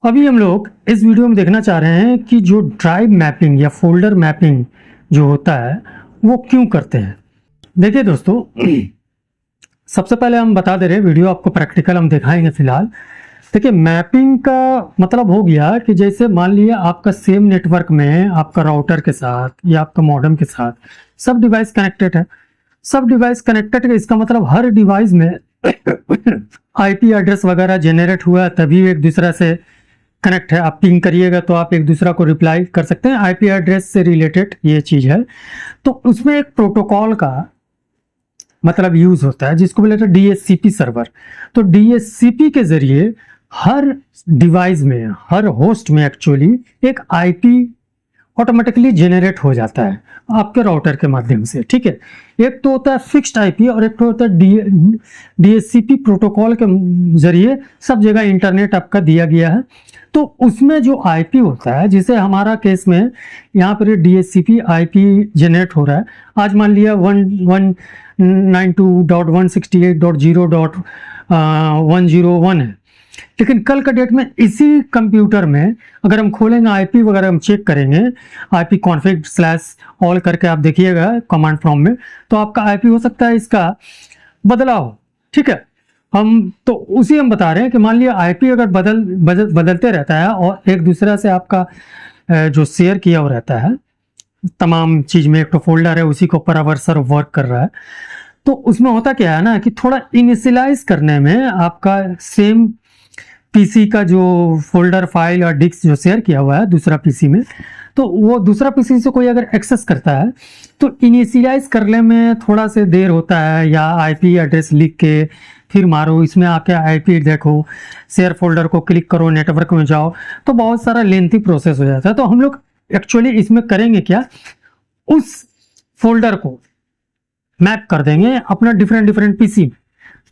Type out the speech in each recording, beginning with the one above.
अभी हम लोग इस वीडियो में देखना चाह रहे हैं कि जो ड्राइव मैपिंग या फोल्डर मैपिंग जो होता है वो क्यों करते हैं। देखिए दोस्तों, सबसे पहले हम बता दे रहे हैं, वीडियो आपको प्रैक्टिकल हम दिखाएंगे फिलहाल। देखिए, मैपिंग का मतलब हो गया कि जैसे मान लिया आपका सेम नेटवर्क में आपका राउटर के साथ या आपका मॉडेम के साथ सब डिवाइस कनेक्टेड है। सब डिवाइस कनेक्टेड है, इसका मतलब हर डिवाइस में आईपी एड्रेस वगैरह जनरेट हुआ तभी एक दूसरे से कनेक्ट है। आप पिंग करिएगा तो आप एक दूसरा को रिप्लाई कर सकते हैं, आईपी एड्रेस से रिलेटेड ये चीज है। तो उसमें एक प्रोटोकॉल का मतलब यूज होता है जिसको बोलते हैं डीएचसीपी सर्वर। तो डीएचसीपी के जरिए हर डिवाइस में, हर होस्ट में एक्चुअली एक आईपी ऑटोमेटिकली जनरेट हो जाता है आपके राउटर के माध्यम से। ठीक है, एक तो होता है फिक्स्ड आईपी और एक तो होता है डीएचसीपी प्रोटोकॉल के जरिए सब जगह इंटरनेट आपका दिया गया है। तो उसमें जो आईपी होता है, जिसे हमारा केस में यहाँ पर डीएचसीपी आईपी जनरेट हो रहा है। आज मान लिया 192.168.0.101 है, लेकिन कल का डेट में इसी कंप्यूटर में अगर हम खोलेंगे आईपी वगैरह हम चेक करेंगे, आईपी config/all करके आप देखिएगा कमांड प्रॉम्प्ट में, तो आपका आईपी हो सकता है इसका बदला हो। ठीक है, हम बता रहे हैं कि मान लिया आईपी अगर बदलते रहता है और एक दूसरे से आपका जो शेयर किया हुआ रहता है तमाम चीज में, एक तो फोल्डर है उसी के ऊपर अवर्सर वर्क कर रहा है, तो उसमें होता क्या है ना कि थोड़ा इनिशियलाइज करने में आपका सेम पीसी का जो फोल्डर फाइल और डिस्क जो शेयर किया हुआ है दूसरा पीसी में, तो वो दूसरा पीसी से कोई अगर एक्सेस करता है तो इनिशियलाइज करने में थोड़ा से देर होता है, या आईपी एड्रेस लिख के फिर मारो, इसमें आके आईपी देखो, शेयर फोल्डर को क्लिक करो, नेटवर्क में जाओ, तो बहुत सारा लेंथी प्रोसेस हो जाता है। तो हम लोग एक्चुअली इसमें करेंगे क्या, उस फोल्डर को मैप कर देंगे अपना डिफरेंट पीसी।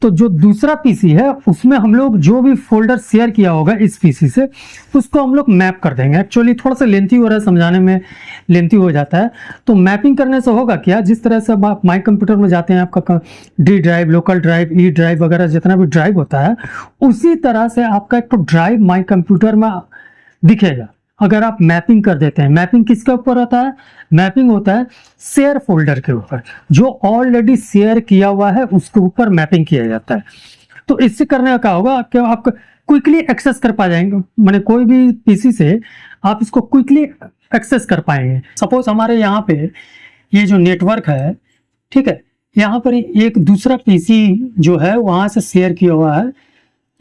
तो जो दूसरा पीसी है उसमें हम लोग जो भी फोल्डर शेयर किया होगा इस पीसी से, उसको हम लोग मैप कर देंगे। एक्चुअली थोड़ा सा लेंथी हो रहा है, समझाने में लेंथी हो जाता है। तो मैपिंग करने से होगा क्या, जिस तरह से आप माई कंप्यूटर में जाते हैं, आपका D drive, local drive, E drive वगैरह जितना भी ड्राइव होता है, उसी तरह से आपका एक तो ड्राइव माई कंप्यूटर में दिखेगा अगर आप मैपिंग कर देते हैं। मैपिंग किसके ऊपर होता है, मैपिंग होता है शेयर फोल्डर के ऊपर, जो ऑलरेडी शेयर किया हुआ है उसके ऊपर मैपिंग किया जाता है। तो इससे करने का क्या होगा कि आप क्विकली एक्सेस कर पा जाएंगे, माने कोई भी पीसी से आप इसको क्विकली एक्सेस कर पाएंगे। सपोज हमारे यहाँ पे ये जो नेटवर्क है, ठीक है, यहाँ पर एक दूसरा पीसी जो है वहां से शेयर किया हुआ है,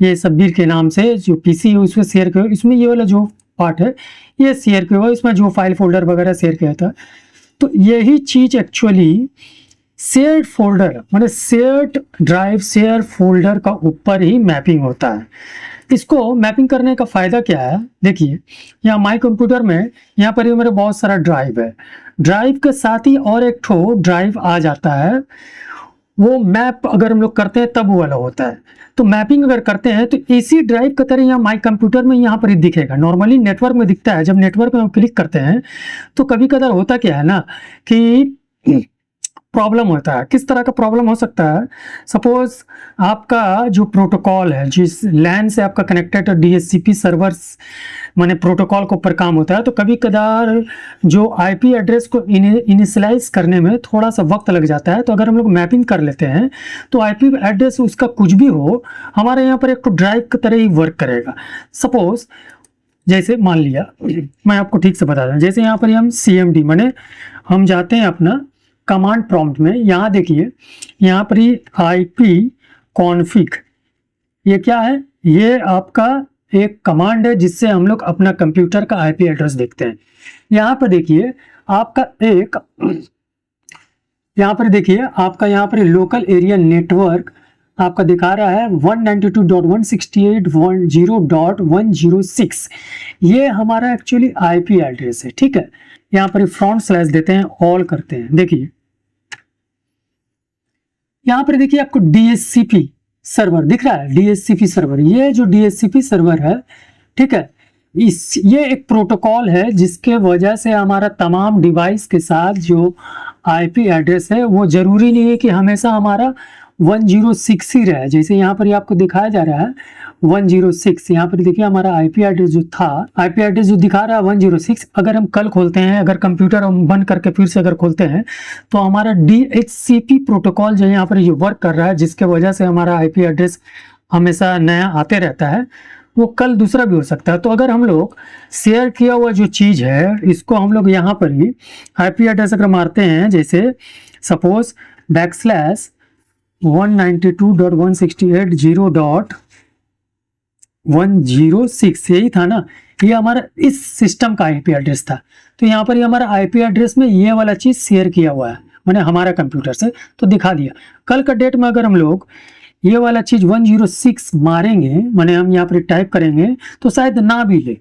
ये शब्बीर के नाम से जो पीसी है उसमें शेयर किया, इसमें ये वाला जो पार्ट है ये शेयर किया हुआ, इसमें जो फाइल फोल्डर वगैरह शेयर किया था। तो यही चीज एक्चुअली शेयर्ड फोल्डर माने शेयर्ड ड्राइव, शेयर फोल्डर का ऊपर ही मैपिंग होता है। इसको मैपिंग करने का फायदा क्या है, देखिए यहाँ माई कंप्यूटर में यहाँ पर ये मेरे बहुत सारा ड्राइव है, ड्राइव के साथ ही और एक ठो ड्राइव आ जाता है, वो मैप अगर हम लोग करते हैं तब वो वाला होता है। तो मैपिंग अगर करते हैं तो इसी ड्राइव की तरह यहाँ माई कंप्यूटर में यहाँ पर ही दिखेगा। नॉर्मली नेटवर्क में दिखता है, जब नेटवर्क में हम क्लिक करते हैं तो कभी कदार होता क्या है ना कि प्रॉब्लम होता है। किस तरह का प्रॉब्लम हो सकता है, सपोज आपका जो प्रोटोकॉल है जिस लैन से आपका कनेक्टेड है, डीएचसीपी सर्वर्स माने प्रोटोकॉल के ऊपर काम होता है, तो कभी कदार जो आईपी एड्रेस को इनिशियलाइज करने में थोड़ा सा वक्त लग जाता है। तो अगर हम लोग मैपिंग कर लेते हैं तो आईपी एड्रेस उसका कुछ भी हो, हमारे यहाँ पर एक तो ड्राइव की तरह ही वर्क करेगा। सपोज जैसे मान लिया, मैं आपको ठीक से बता दूं, जैसे यहाँ पर हम CMD माने हम जाते हैं अपना कमांड प्रॉम्प्ट में, यहाँ देखिए यहाँ पर ही आईपी कॉन्फ़िग, ये क्या है, ये आपका एक कमांड है जिससे हम लोग अपना कंप्यूटर का आईपी एड्रेस देखते हैं। यहाँ पर देखिए आपका एक, यहाँ पर देखिए आपका यहाँ पर लोकल एरिया नेटवर्क आपका दिखा रहा है 192.168.1.106, ये हमारा एक्चुअली आईपी एड्रेस है। ठीक है, यहाँ पर फ्रंट स्लैश देते हैं, ऑल करते हैं, देखिए यहाँ पर देखिए आपको डीएचसीपी सर्वर दिख रहा है, डीएचसीपी सर्वर, ये जो डीएचसीपी सर्वर है, ठीक है, ये एक प्रोटोकॉल है जिसके वजह से हमारा तमाम डिवाइस के साथ जो आईपी एड्रेस है वो जरूरी नहीं है कि हमेशा हमारा 106 ही रहा है। जैसे यहाँ पर ये आपको दिखाया जा रहा है 106, यहाँ पर देखिए हमारा आईपी एड्रेस जो था, आईपी एड्रेस जो दिखा रहा है 106, अगर हम कल खोलते हैं, अगर कंप्यूटर हम बंद करके फिर से अगर खोलते हैं तो हमारा DHCP प्रोटोकॉल जो यहाँ पर ये वर्क कर रहा है, जिसके वजह से हमारा आईपी एड्रेस हमेशा नया आते रहता है, वो कल दूसरा भी हो सकता है। तो अगर हम लोग शेयर किया हुआ जो चीज़ है, इसको हम लोग यहाँ पर ही आईपी एड्रेस अगर मारते हैं, जैसे सपोज \192.168.0.106, यही था ना, ये हमारा इस सिस्टम का आईपी एड्रेस था। तो यहाँ पर ये हमारा आईपी एड्रेस में ये वाला चीज़ शेयर किया हुआ है, मैंने हमारा कंप्यूटर से तो दिखा दिया। कल का डेट में अगर हम लोग ये वाला चीज 106 मारेंगे, माने हम यहाँ पर टाइप करेंगे, तो शायद ना भी ले,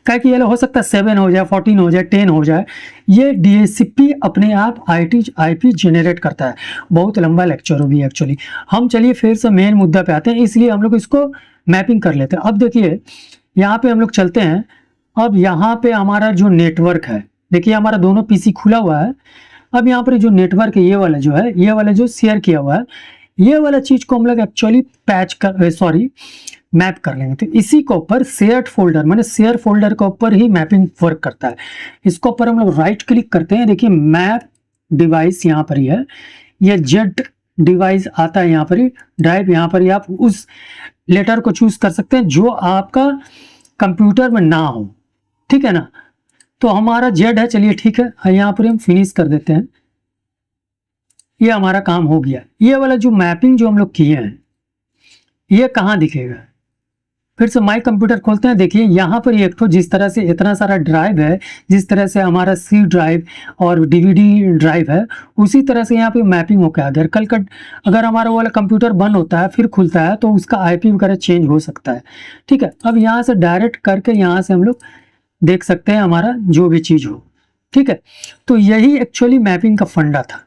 क्या कि ये हो सकता है 7 हो जाए, 14 हो जाए, 10 हो जाए। ये DHCP अपने आप आईपी जनरेट करता है। बहुत लंबा लेक्चर होगी एक्चुअली। हम चलिए फिर से मेन मुद्दा पे आते हैं, इसलिए हम लोग इसको मैपिंग कर लेते हैं। अब देखिए यहाँ पे हम लोग चलते हैं। अब यहाँ पे हमारा जो नेटवर्क है, देखिए हमारा दोनों PC खुला हुआ है। अब यहाँ पर जो नेटवर्क है, ये वाला जो है, ये वाला जो शेयर किया हुआ है, ये वाला चीज को हम लोग एक्चुअली मैप कर लेंगे। तो इसी के ऊपर शेयर्ड फोल्डर, माने शेयर फोल्डर के ऊपर ही मैपिंग वर्क करता है। इसके ऊपर हम लोग राइट क्लिक करते हैं, देखिए मैप डिवाइस यहाँ पर ही है, ये जेड डिवाइस आता है यहाँ पर ही, ड्राइव, यहाँ पर ही आप उस लेटर को चूज कर सकते हैं जो आपका कंप्यूटर में ना हो, ठीक है ना। तो हमारा जेड है, चलिए ठीक है, यहाँ पर हम फिनिश कर देते हैं। ये हमारा काम हो गया। ये वाला जो मैपिंग जो हम लोग किए हैं, ये कहाँ दिखेगा, फिर से माई कंप्यूटर खोलते हैं। देखिए यहाँ पर एक तो जिस तरह से इतना सारा ड्राइव है, जिस तरह से हमारा C ड्राइव और DVD ड्राइव है, उसी तरह से यहाँ पे मैपिंग होकर आ गया। कल का अगर हमारा वाला कंप्यूटर बंद होता है फिर खुलता है तो उसका IP वगैरह चेंज हो सकता है, ठीक है। अब यहाँ से डायरेक्ट करके यहाँ से हम लोग देख सकते हैं हमारा जो भी चीज़ हो, ठीक है। तो यही एक्चुअली मैपिंग का फंडा था।